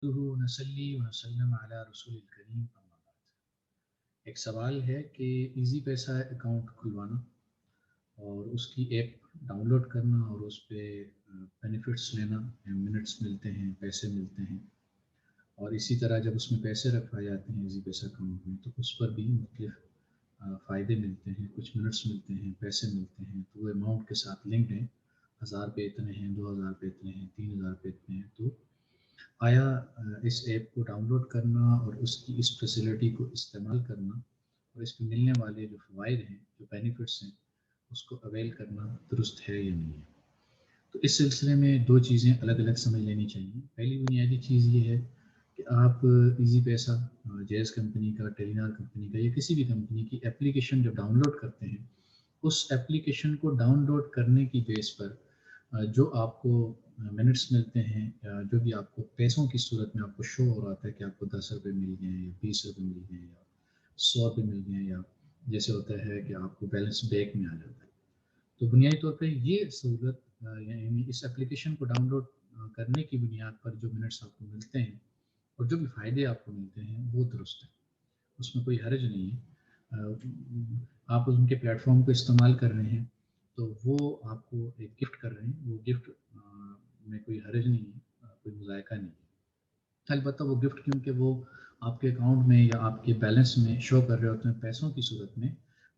نصلی وسلم علی رسول الکریم اما بعد۔ ایک سوال ہے کہ ایزی پیسہ اکاؤنٹ کھلوانا اور اس کی ایپ ڈاؤن لوڈ کرنا اور اس پہ بینیفٹس لینا، منٹس ملتے ہیں، پیسے ملتے ہیں، اور اسی طرح جب اس میں پیسے رکھوائے جاتے ہیں ایزی پیسہ اکاؤنٹ میں تو اس پر بھی مختلف فائدے ملتے ہیں، کچھ منٹس ملتے ہیں، پیسے ملتے ہیں، تو وہ اماؤنٹ کے ساتھ لنکڈ ہیں۔ 1000 پہ اتنے ہیں، 2000 پہ اتنے ہیں، 3000 پہ اتنے ہیں۔ تو آیا اس ایپ کو ڈاؤن لوڈ کرنا اور اس کی اس فیسلٹی کو استعمال کرنا اور اس پہ ملنے والے جو فوائد ہیں، جو بینیفٹس ہیں، اس کو اویل کرنا درست ہے یا نہیں ہے؟ تو اس سلسلے میں دو چیزیں الگ الگ سمجھ لینی چاہیے۔ پہلی بنیادی چیز یہ ہے کہ آپ ایزی پیسہ، جیز کمپنی کا، ٹیلی نار کمپنی کا یا کسی بھی کمپنی کی اپلیکیشن جب ڈاؤن لوڈ کرتے ہیں، اس اپلیکیشن کو ڈاؤن لوڈ کرنے کی بیس پر جو آپ کو منٹس ملتے ہیں یا جو بھی آپ کو پیسوں کی صورت میں آپ کو شو ہو رہا تھا کہ آپ کو 10 روپے مل گئے ہیں یا 20 روپے مل گئے ہیں یا 100 روپے مل گئے ہیں، یا جیسے ہوتا ہے کہ آپ کو بیلنس بیک میں آ جاتا ہے، تو بنیادی طور پہ یہ سہولت یعنی اس اپلیکیشن کو ڈاؤن لوڈ کرنے کی بنیاد پر جو منٹس آپ کو ملتے ہیں اور جو بھی فائدے آپ کو ملتے ہیں وہ درست ہے، اس میں کوئی حرج نہیں ہے۔ آپ ان کے پلیٹ فارم کو استعمال کر رہے ہیں تو وہ آپ کو ایک گفٹ کر رہے ہیں، وہ گفٹ میں کوئی حرج نہیں ہے، کوئی مذائقہ نہیں ہے۔ البتہ وہ گفٹ کیونکہ وہ آپ کے اکاؤنٹ میں یا آپ کے بیلنس میں شو کر رہے ہوتے ہیں پیسوں کی صورت میں،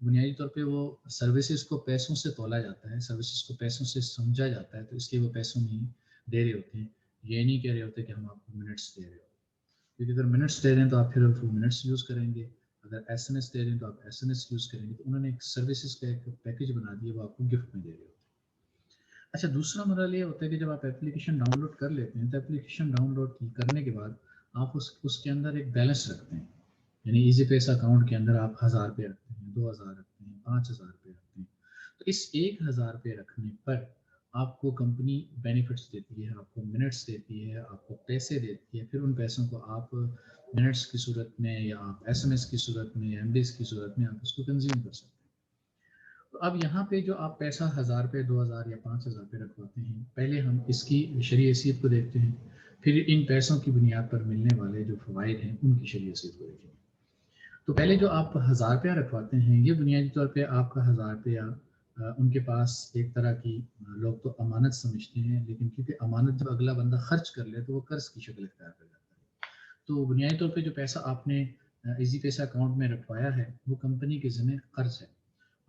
بنیادی طور پہ وہ سروسز کو پیسوں سے تولا جاتا ہے، سروسز کو پیسوں سے سمجھا جاتا ہے، تو اس لیے وہ پیسوں میں ہی دے رہے ہوتے ہیں، یہ نہیں کہہ رہے ہوتے کہ ہم آپ کو منٹس دے رہے ہو، کیونکہ اگر منٹس دے رہے ہیں تو آپ پھر وہ منٹس یوز کریں گے، اگر ایس ایم ایس دے رہے ہیں تو آپ ایس ایم ایس یوز کریں گے، تو انہوں نے ایک سروسز کا ایک پیکیج بنا دیا، وہ آپ کو گفٹ میں دے رہے ہوتے ہیں۔ اچھا، دوسرا مرحلہ یہ ہوتا ہے کہ جب آپ اپلیکیشن ڈاؤن لوڈ کر لیتے ہیں تو اپلیکیشن ڈاؤن لوڈ کرنے کے بعد آپ اس کے اندر ایک بیلنس رکھتے ہیں، یعنی ایزی پیسہ اکاؤنٹ کے اندر آپ 1000 روپے رکھتے ہیں، 2000 رکھتے ہیں، 5000 روپے رکھتے ہیں، تو اس 1000 روپے رکھنے پر آپ کو کمپنی بینیفٹس دیتی ہے، آپ کو منٹس دیتی ہے، آپ کو پیسے دیتی ہے، پھر ان پیسوں کو آپ منٹس کی صورت میں یا آپ ایس ایم ایس کی صورت میں یا ایم ڈیز کی صورت میں آپ اس کو کنزیوم کر سکتے ہیں۔ تو اب یہاں پہ جو آپ پیسہ 1000 روپے، 2000 یا 5000 روپے رکھواتے ہیں، پہلے ہم اس کی شرعی حیثیت کو دیکھتے ہیں، پھر ان پیسوں کی بنیاد پر ملنے والے جو فوائد ہیں ان کی شرعی حیثیت کو دیکھیں گے۔ تو پہلے جو آپ 1000 روپیہ رکھواتے ہیں، یہ بنیادی طور پہ آپ کا 1000 روپیہ ان کے پاس ایک طرح کی لوگ تو امانت سمجھتے ہیں، لیکن کیونکہ امانت جب اگلا بندہ خرچ کر لے تو وہ قرض کی شکل اختیار کر جاتا ہے، تو بنیادی طور پہ جو پیسہ آپ نے ایزی پیسہ اکاؤنٹ میں رکھوایا ہے وہ کمپنی کے ذمہ قرض ہے،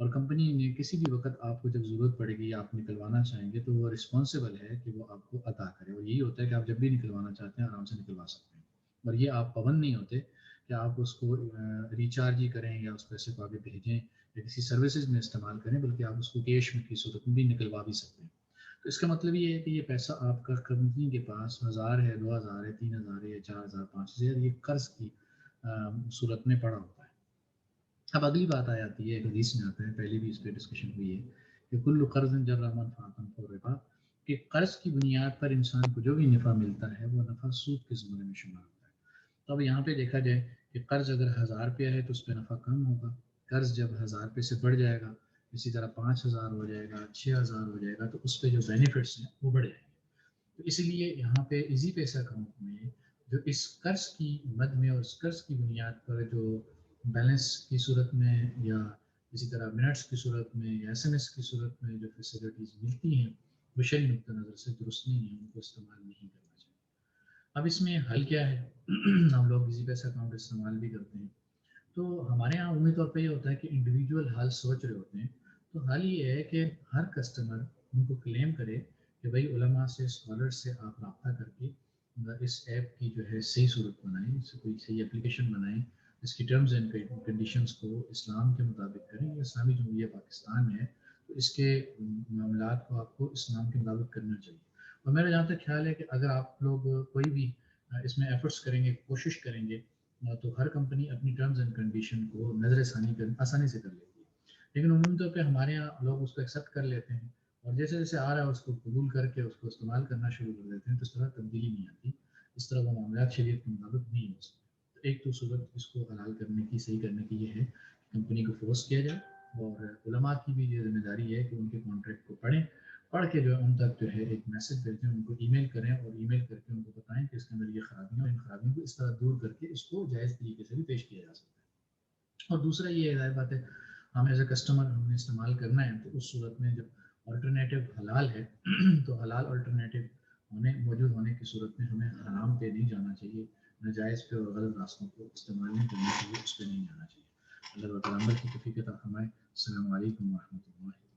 اور کمپنی نے کسی بھی وقت آپ کو جب ضرورت پڑے گی یا آپ نکلوانا چاہیں گے تو وہ رسپانسیبل ہے کہ وہ آپ کو عطا کرے، اور یہی ہوتا ہے کہ آپ جب بھی نکلوانا چاہتے ہیں آرام سے نکلوا سکتے ہیں، اور یہ آپ پابند نہیں ہوتے کہ آپ اس کو ریچارج ہی کریں یا اس پیسے کو آگے بھیجیں یا کسی سروسز میں استعمال کریں، بلکہ آپ اس کو کیش میں کی صورت میں بھی نکلوا بھی سکتے ہیں۔ تو اس کا مطلب یہ ہے کہ یہ پیسہ آپ کا کمپنی کے پاس 1000 ہے، 2000 ہے، 3000 ہے یا 4000، 5000، یہ قرض کی صورت میں پڑا ہوتا ہے۔ اب اگلی بات آ جاتی ہے، ایک حدیث میں آتا ہے، پہلے بھی اس پہ ڈسکشن ہوئی ہے کہ کل قرض جر منفعۃ فوربا، کہ قرض کی بنیاد پر انسان کو جو بھی نفع ملتا ہے وہ نفع سود کے زمرے میں شمار ہوتا ہے۔ تو اب یہاں پہ دیکھا جائے کہ قرض اگر 1000 روپیہ ہے تو اس پہ نفع کم ہوگا، قرض جب 1000 روپے سے بڑھ جائے گا، اسی طرح 5000 ہو جائے گا، 6000 ہو جائے گا، تو اس پہ جو بینیفٹس ہیں وہ بڑھ جائیں گے۔ تو اس لیے یہاں پہ ایزی پیسہ اکاؤنٹ میں جو اس قرض کی مد میں اور اس قرض کی بنیاد پر جو بیلنس کی صورت میں یا اسی طرح منٹس کی صورت میں یا ایس ایم ایس کی صورت میں جو فیسلٹیز ملتی ہیں وہ شرعی نقطہ نظر سے درست نہیں ہیں، ان کو استعمال نہیں کرنا چاہیے۔ اب اس میں حل کیا ہے؟ ہم لوگ ایزی پیسہ اکاؤنٹ استعمال بھی کرتے ہیں، تو ہمارے یہاں عمومی طور پہ یہ ہوتا ہے کہ انڈیویجول حل سوچ رہے ہوتے ہیں، تو حل یہ ہے کہ ہر کسٹمر ان کو کلیم کرے کہ بھائی علماء سے، اسکالر سے آپ رابطہ کر کے اس ایپ کی جو ہے صحیح صورت بنائیں، اس کوئی صحیح اپلیکیشن بنائیں، اس کی ٹرمز اینڈ کنڈیشنز کو اسلام کے مطابق کریں، یہ اسلامی جمہوریہ پاکستان ہے تو اس کے معاملات کو آپ کو اسلام کے مطابق کرنا چاہیے۔ اور میرا جہاں تک خیال ہے کہ اگر آپ لوگ کوئی بھی اس میں ایفرٹس کریں گے، کوشش کریں گے، تو ہر کمپنی اپنی ٹرمز اینڈ کنڈیشن کو نظر ثانی آسانی سے کر لیتی ہے، لیکن عمومی طور پہ ہمارے یہاں لوگ اس کو ایکسیپٹ کر لیتے ہیں اور جیسے جیسے آ رہا ہے اس کو قبول کر کے اس کو استعمال کرنا شروع کر دیتے ہیں، تو اس طرح تبدیلی نہیں آتی، اس طرح وہ معاملات شریعت کے مطابق نہیں ہو سکتے۔ تو ایک تو صورت اس کو حلال کرنے کی، صحیح کرنے کی یہ ہے کہ کمپنی کو فورس کیا جائے، اور علماء کی بھی یہ ذمہ داری ہے کہ ان کے کانٹریکٹ کو پڑھیں پڑھ کے جو ہے ان تک جو ہے ایک میسج بھیجیں، ان کو ای میل کریں اور ای میل کر کے ان کو بتائیں کہ اس کے اندر یہ خرابیاں، ان خرابیوں کو اس طرح دور کر کے اس کو جائز طریقے سے بھی پیش کیا جا سکتا ہے۔ اور دوسرا یہ ظاہر بات ہے ہم ایز اے کسٹمر ہم نے استعمال کرنا ہے تو اس صورت میں جب آلٹرنیٹیو حلال ہے تو حلال آلٹرنیٹیو موجود ہونے کی صورت میں ہمیں حرام پہ نہیں جانا چاہیے، ناجائز پہ اور غلط راستوں کو استعمال نہیں کرنا چاہیے، اس پہ نہیں جانا چاہیے۔ اللہ تعالیٰ عمل کی توفیق عطا فرمائے۔ السلام علیکم ورحمۃ اللہ۔